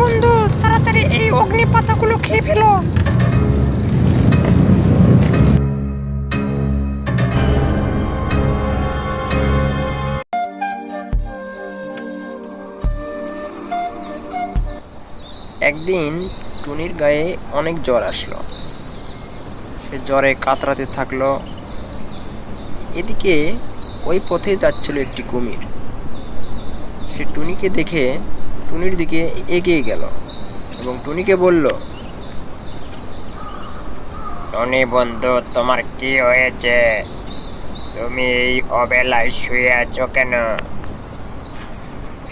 বন্ধু, তাড়াতাড়ি এই অগ্নি পাতাগুলো খেয়ে ফেলো। একদিন টুনির গায়ে অনেক জ্বর আসলো। সে জ্বরে কাতরাতে থাকলো। এদিকে ওই পথে যাচ্ছিল একটি কুমির। সে টুনিকে দেখে টুনির দিকে এগিয়ে গেল এবং টুনিকে বলল, টনি বন্ধু, তোমার কি হয়েছে? তুমি এই অবেলায় শুয়ে আছো কেন?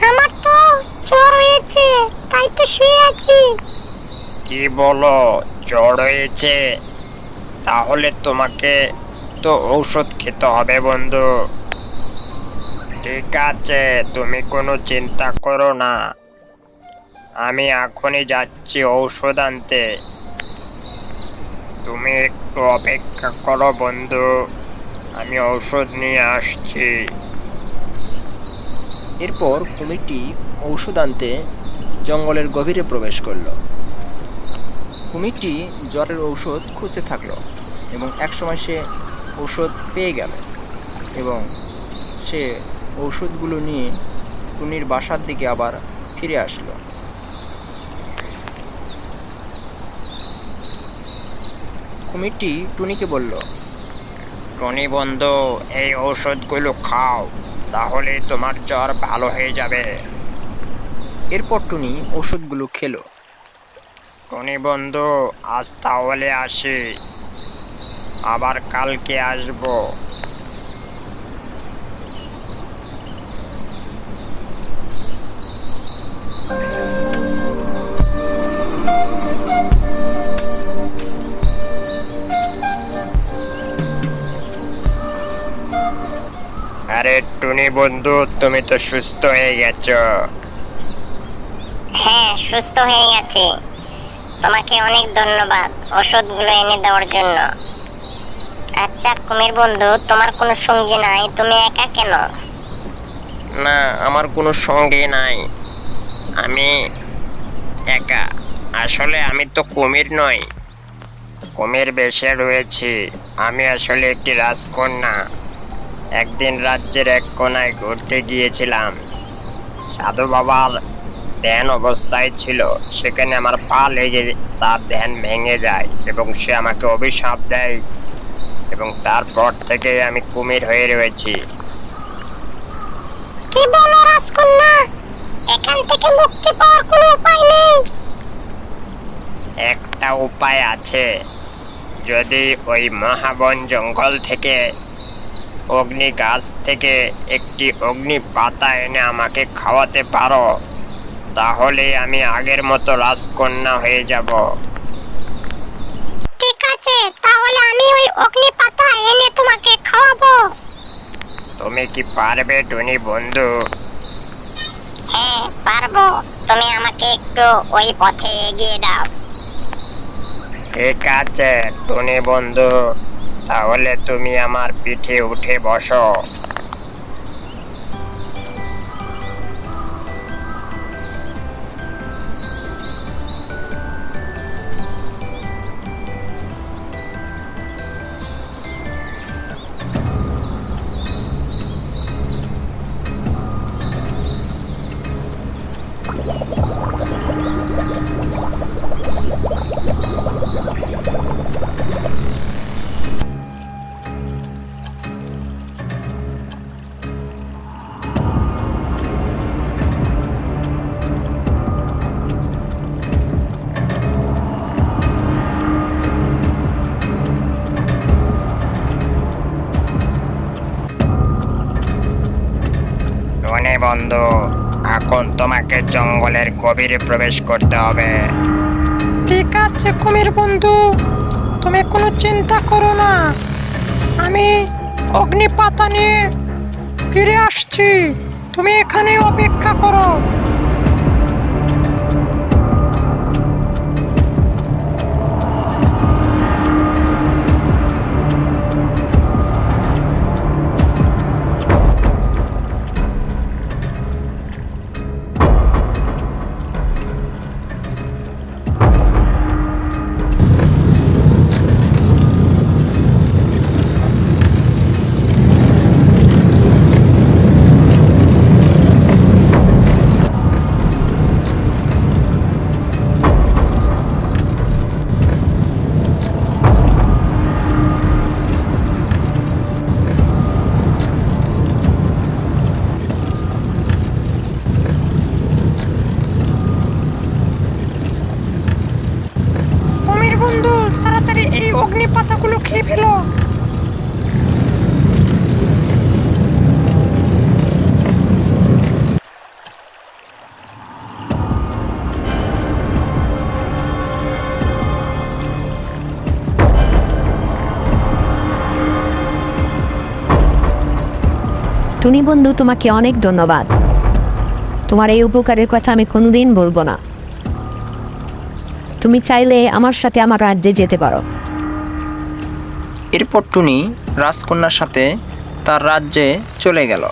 আমার তো জ্বর হয়েছে, তাই তো শুয়ে আছি। কি বলো, জ্বর হয়েছে? তাহলে তোমাকে তো ঔষধ খেতে হবে বন্ধু। ঠিক আছে, তুমি কোনো চিন্তা করো না, আমি এখনই যাচ্ছি ঔষধ আনতে। তুমি একটু অপেক্ষা করো বন্ধু, আমি ঔষধ নিয়ে আসছি। এরপর কুমিরটি ঔষধ আনতে জঙ্গলের গভীরে প্রবেশ করলো। কুমিরটি জ্বরের ঔষধ খুঁজতে থাকলো এবং একসময় সে ঔষধ পেয়ে গেল এবং সে ঔষধগুলো নিয়ে টুনির বাসার দিকে আবার ফিরে আসলো। কুমিরটি টুনিকে বলল, টনি বন্ধু, এই ঔষধগুলো খাও, তাহলে তোমার জ্বর ভালো হয়ে যাবে। এরপর টুনি ঔষধগুলো খেলো। টনি বন্ধু, আজ তাহলে আসি, আবার কালকে আসবো। আরে টুনি বন্ধু, তুমি তো সুস্থ হয়ে গেছো। হ্যাঁ, সুস্থ হয়ে গেছি। তোমাকে অনেক ধন্যবাদ ওষুধগুলো এনে দেওয়ার জন্য। আচ্ছা কুমির বন্ধু, তোমার কোনো সঙ্গী নাই, তুমি একা কেন? না, আমার কোনো সঙ্গী নাই, আমি একা। আসলে আমি তো কুমির নই, কুমির বেশে রয়েছি। আমি আসলে একটি রাজকন্যা। একদিন রাজ্যের এক কোনায় ঘুরতে গিয়েছিলাম। সাধু বাবার ধ্যান অবস্থায় ছিল, সেখানে আমার পা লেগে তার ধ্যান ভেঙে যায় এবং সে আমাকে অভিশাপ দেয় এবং তারপর থেকে আমি কুমির হয়ে রয়েছি। কি বলো রাজকন্যা, এখান থেকে মুক্তি পাওয়ার কোনো উপায় নেই? একটা উপায় আছে, যদি ওই মহাবন জঙ্গল থেকে অগ্নি গাছ থেকে একটি অগ্নি পাতা এনে আমাকে খাওয়াতে পারো, তাহলে আমি আগের মতো রাজকন্যা হয়ে যাব। ঠিক আছে, তাহলে আমি ওই অগ্নি পাতা এনে তোমাকে খাওয়াবো। তুমি কি পারবে টুনি বন্ধু? হ্যাঁ পারবো, তুমি আমাকে একটু ওই পথে এগিয়ে দাও। ঠিক আছে টুনি বন্ধু, তাহলে তুমি আমার পিঠে উঠে বসো। টুনি বন্ধু, এখন তোমাকে জঙ্গলের গভীরে প্রবেশ করতে হবে। ঠিক আছে কুমির বন্ধু, তুমি কোনো চিন্তা করো না, আমি অগ্নি পাতা নিয়ে ফিরে আসছি, তুমি এখানে অপেক্ষা করো। অগ্নি পাতাগুলো খেয়ে ফেলো। টুনি বন্ধু, তোমাকে অনেক ধন্যবাদ। তোমার এই উপকারের কথা আমি কোনোদিন বলবো না। তুমি চাইলে আমার সাথে আমার রাজ্যে যেতে পারো। এরপর টুনি রাজকন্যার সাথে তার রাজ্যে চলে গেল।